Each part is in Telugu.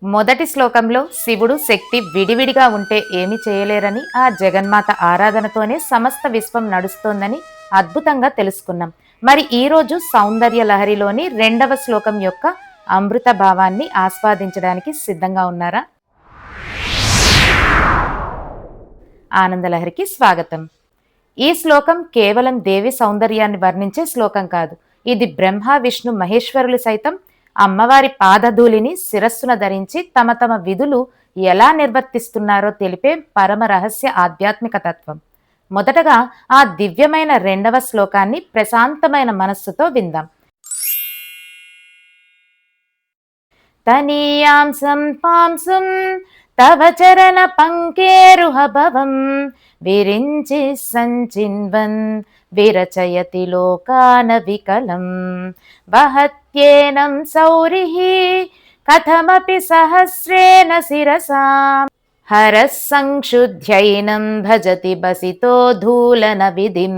మొదటి శ్లోకంలో శివుడు శక్తి విడివిడిగా ఉంటే ఏమి చేయలేరని, ఆ జగన్మాత ఆరాధనతోనే సమస్త విశ్వం నడుస్తోందని అద్భుతంగా తెలుసుకున్నాం. మరి ఈరోజు సౌందర్య లహరిలోని 2వ శ్లోకం యొక్క అమృత భావాన్ని ఆస్వాదించడానికి సిద్ధంగా ఉన్నారా? ఆనందలహరికి స్వాగతం. ఈ శ్లోకం కేవలం దేవి సౌందర్యాన్ని వర్ణించే శ్లోకం కాదు. ఇది బ్రహ్మ, విష్ణు, మహేశ్వరులు సైతం అమ్మవారి పాదధూళిని శిరస్సున ధరించి తమ తమ విధులు ఎలా నిర్వర్తిస్తున్నారో తెలిపే పరమ రహస్య ఆధ్యాత్మిక తత్వం. మొదటగా ఆ దివ్యమైన 2వ శ్లోకాన్ని ప్రశాంతమైన మనస్సుతో విందాం. తనీయాంసం పాంసుం తవ చరణ పంకేరుహభవం విరించి సంచిన్వన్ విరచయతి లోకాన వికలం వహత్యేనం సౌరిః కథమపి సహస్రేణ శిరసా హరః సంక్షుధ్యైనం భజతి బసితో ధూలన విధిం.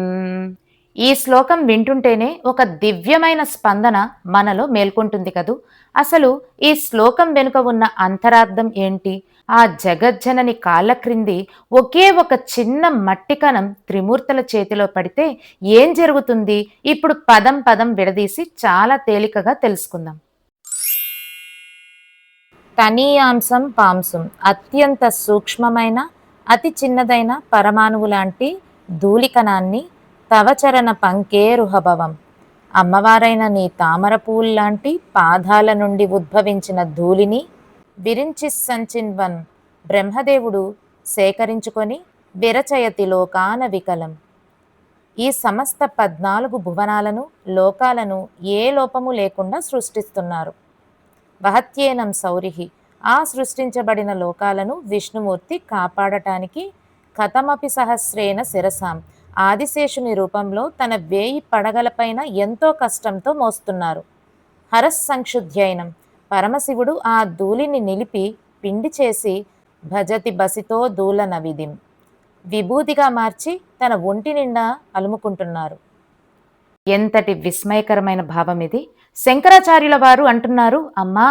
ఈ శ్లోకం వింటుంటేనే ఒక దివ్యమైన స్పందన మనలో మేల్కొంటుంది కదూ. అసలు ఈ శ్లోకం వెనుక ఉన్న అంతరార్థం ఏంటి? ఆ జగజ్జనని కాళ్ళ క్రింది ఒకే ఒక చిన్న మట్టి కణం త్రిమూర్తుల చేతిలో పడితే ఏం జరుగుతుంది? ఇప్పుడు పదం పదం విడదీసి చాలా తేలికగా తెలుసుకుందాం. తనీయాంశం పాంసం, అత్యంత సూక్ష్మమైన అతి చిన్నదైన పరమాణువు లాంటి ధూళికణాన్ని తవచరణ పంకేరుహభవం, అమ్మవారైన నీ తామర పూల్లాంటి పాదాల నుండి ఉద్భవించిన ధూళిని విరించి సంచిన్వన్, బ్రహ్మదేవుడు సేకరించుకొని విరచయతి లోకాన వికలం, ఈ సమస్త 14 భువనాలను లోకాలను ఏ లోపము లేకుండా సృష్టిస్తున్నారు. వహత్యేనం సౌరిహి, ఆ సృష్టించబడిన లోకాలను విష్ణుమూర్తి కాపాడటానికి కథమపి సహస్రేణ శిరసాం, ఆదిశేషుని రూపంలో తన 1000 పడగలపైన ఎంతో కష్టంతో మోస్తున్నారు. హరస్ సంక్షుధ్యైనం, పరమశివుడు ఆ ధూళిని నిలిపి పిండి చేసి భజతి బసితో ధూలన విధిం, విభూతిగా మార్చి తన ఒంటి నిండా అలుముకుంటున్నారు. ఎంతటి విస్మయకరమైన భావం ఇది! శంకరాచార్యుల వారు అంటున్నారు, అమ్మా,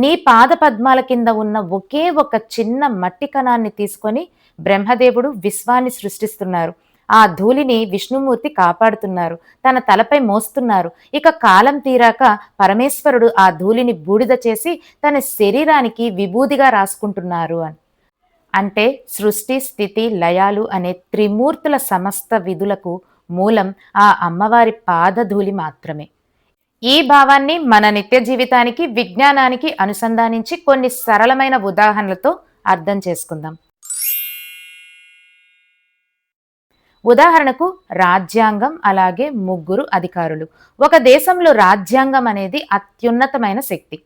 నీ పాద పద్మాల కింద ఉన్న ఒకే ఒక చిన్న మట్టి కణాన్ని తీసుకొని బ్రహ్మదేవుడు విశ్వాన్ని సృష్టిస్తున్నారు. ఆ ధూళిని విష్ణుమూర్తి కాపాడుతున్నారు, తన తలపై మోస్తున్నారు. ఇక కాలం తీరాక పరమేశ్వరుడు ఆ ధూళిని బూడిద చేసి తన శరీరానికి విభూదిగా రాసుకుంటున్నారు అని. అంటే సృష్టి, స్థితి, లయాలు అనే త్రిమూర్తుల సమస్త విధులకు మూలం ఆ అమ్మవారి పాదధూళి మాత్రమే. ఈ భావాన్ని మన నిత్య జీవితానికి, విజ్ఞానానికి అనుసంధానించి కొన్ని సరళమైన ఉదాహరణలతో అర్థం చేసుకుందాం. ఉదాహరణకు రాజ్యాంగం, అలాగే 3 అధికారులు. ఒక దేశంలో రాజ్యాంగం అనేది అత్యున్నతమైన శక్తి.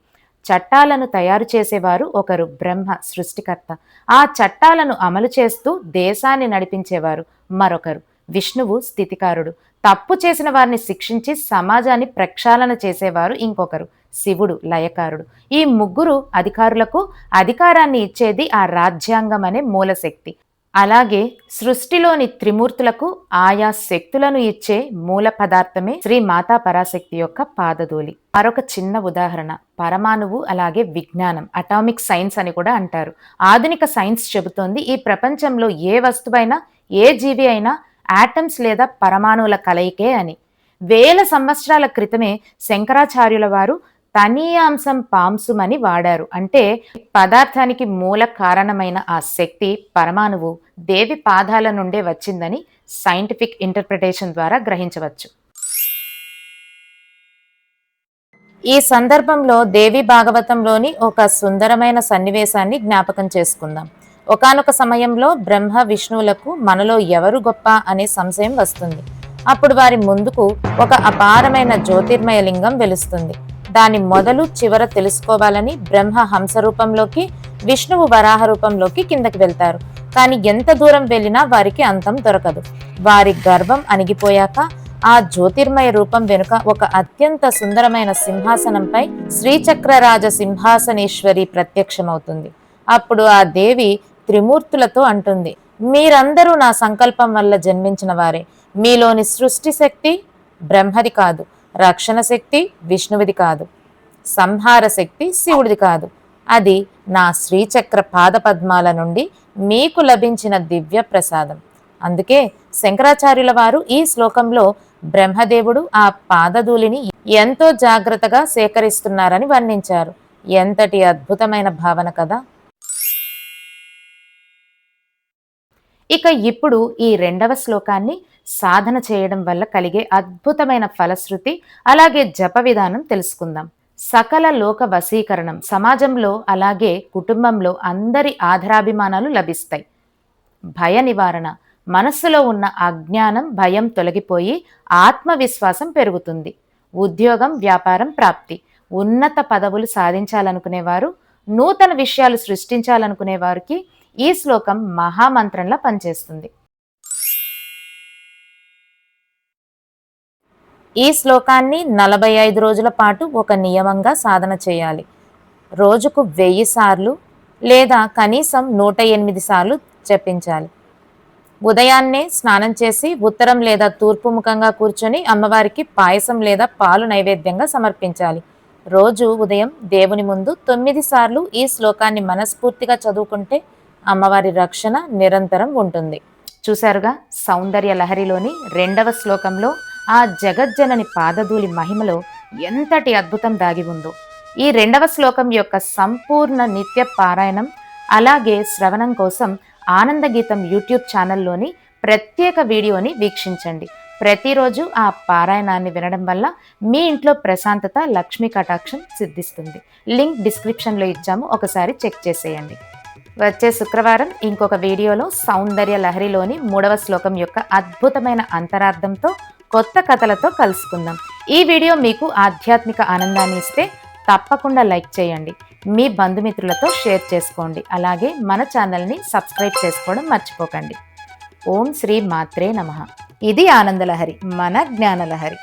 చట్టాలను తయారు చేసేవారు ఒకరు, బ్రహ్మ సృష్టికర్త. ఆ చట్టాలను అమలు చేస్తూ దేశాన్ని నడిపించేవారు మరొకరు, విష్ణువు స్థితికారుడు. తప్పు చేసిన వారిని శిక్షించి సమాజాన్ని ప్రక్షాళన చేసేవారు ఇంకొకరు, శివుడు లయకారుడు. ఈ 3 అధికారులకు అధికారాన్ని ఇచ్చేది ఆ రాజ్యాంగం అనే మూలశక్తి. అలాగే సృష్టిలోని త్రిమూర్తులకు ఆయా శక్తులను ఇచ్చే మూల పదార్థమే శ్రీ మాతా పరాశక్తి యొక్క పాదధూళి. మరొక చిన్న ఉదాహరణ, పరమాణువు అలాగే విజ్ఞానం, అటామిక్ సైన్స్ అని కూడా అంటారు. ఆధునిక సైన్స్ చెబుతోంది ఈ ప్రపంచంలో ఏ వస్తువైనా, ఏ జీవి అయినా ఆటమ్స్ లేదా పరమాణువుల కలయికే అని. 1000 సంవత్సరాల క్రితమే శంకరాచార్యుల వారు తనీయాంశం పాంసుం అని వాడారు. అంటే పదార్థానికి మూల కారణమైన ఆ శక్తి పరమాణువు దేవి పాదాల నుండే వచ్చిందని సైంటిఫిక్ ఇంటర్ప్రిటేషన్ ద్వారా గ్రహించవచ్చు. ఈ సందర్భంలో దేవి భాగవతంలోని ఒక సుందరమైన సన్నివేశాన్ని జ్ఞాపకం చేసుకుందాం. ఒకానొక సమయంలో బ్రహ్మ, విష్ణువులకు మనలో ఎవరు గొప్ప అనే సంశయం వస్తుంది. అప్పుడు వారి ముందుకు ఒక అపారమైన జ్యోతిర్మయ లింగం వెలుస్తుంది. దాని మొదలు చివర తెలుసుకోవాలని బ్రహ్మ హంస రూపంలోకి, విష్ణువు వరాహ రూపంలోకి కిందకి వెళ్తారు. కానీ ఎంత దూరం వెళ్ళినా వారికి అంతం దొరకదు. వారి గర్వం అణిగిపోయాక ఆ జ్యోతిర్మయ రూపం వెనుక ఒక అత్యంత సుందరమైన సింహాసనంపై శ్రీచక్రరాజ సింహాసనేశ్వరి ప్రత్యక్షమవుతుంది. అప్పుడు ఆ దేవి త్రిమూర్తులతో అంటుంది, మీరందరూ నా సంకల్పం వల్ల జన్మించిన వారే. మీలోని సృష్టి శక్తి బ్రహ్మది కాదు, రక్షణ శక్తి విష్ణువిది కాదు, సంహార శక్తి శివుడిది కాదు. అది నా శ్రీచక్ర పాదపద్మాల నుండి మీకు లభించిన దివ్య ప్రసాదం. అందుకే శంకరాచార్యుల వారు ఈ శ్లోకంలో బ్రహ్మదేవుడు ఆ పాదధూళిని ఎంతో జాగ్రత్తగా సేకరిస్తున్నారని వర్ణించారు. ఎంతటి అద్భుతమైన భావన కదా. ఇక ఇప్పుడు ఈ రెండవ శ్లోకాన్ని సాధన చేయడం వల్ల కలిగే అద్భుతమైన ఫలశ్రుతి అలాగే జప విధానం తెలుసుకుందాం. సకల లోక వశీకరణం, సమాజంలో అలాగే కుటుంబంలో అందరి ఆదరాభిమానాలు లభిస్తాయి. భయ నివారణ, మనస్సులో ఉన్న అజ్ఞానం భయం తొలగిపోయి ఆత్మవిశ్వాసం పెరుగుతుంది. ఉద్యోగం వ్యాపారం ప్రాప్తి, ఉన్నత పదవులు సాధించాలనుకునేవారు, నూతన విషయాలు సృష్టించాలనుకునే వారికి ఈ శ్లోకం మహామంత్రంలా పనిచేస్తుంది. ఈ శ్లోకాన్ని 45 రోజుల పాటు ఒక నియమంగా సాధన చేయాలి. రోజుకు 1000 సార్లు లేదా కనీసం 108 సార్లు జపించాలి. ఉదయాన్నే స్నానం చేసి ఉత్తరం లేదా తూర్పు ముఖంగా కూర్చొని అమ్మవారికి పాయసం లేదా పాలు నైవేద్యంగా సమర్పించాలి. రోజు ఉదయం దేవుని ముందు 9 సార్లు ఈ శ్లోకాన్ని మనస్ఫూర్తిగా చదువుకుంటే అమ్మవారి రక్షణ నిరంతరం ఉంటుంది. చూశారుగా, సౌందర్య లహరిలోని రెండవ శ్లోకంలో ఆ జగజ్జనని పాదధూళి మహిమలో ఎంతటి అద్భుతం దాగి ఉందో. ఈ రెండవ శ్లోకం యొక్క సంపూర్ణ నిత్య పారాయణం అలాగే శ్రవణం కోసం ఆనందగీతం యూట్యూబ్ ఛానల్లోని ప్రత్యేక వీడియోని వీక్షించండి. ప్రతిరోజు ఆ పారాయణాన్ని వినడం వల్ల మీ ఇంట్లో ప్రశాంతత, లక్ష్మీ కటాక్షం సిద్ధిస్తుంది. లింక్ డిస్క్రిప్షన్లో ఇచ్చాము, ఒకసారి చెక్ చేసేయండి. వచ్చే శుక్రవారం ఇంకొక వీడియోలో సౌందర్య లహరిలోని 3వ శ్లోకం యొక్క అద్భుతమైన అంతరార్థంతో కొత్త కథలతో కలుసుకుందాం. ఈ వీడియో మీకు ఆధ్యాత్మిక ఆనందాన్ని ఇస్తే తప్పకుండా లైక్ చేయండి, మీ బంధుమిత్రులతో షేర్ చేసుకోండి. అలాగే మన ఛానల్ని సబ్స్క్రైబ్ చేసుకోవడం మర్చిపోకండి. ఓం శ్రీ మాత్రే నమః. ఇది ఆనందలహరి, మన జ్ఞానలహరి.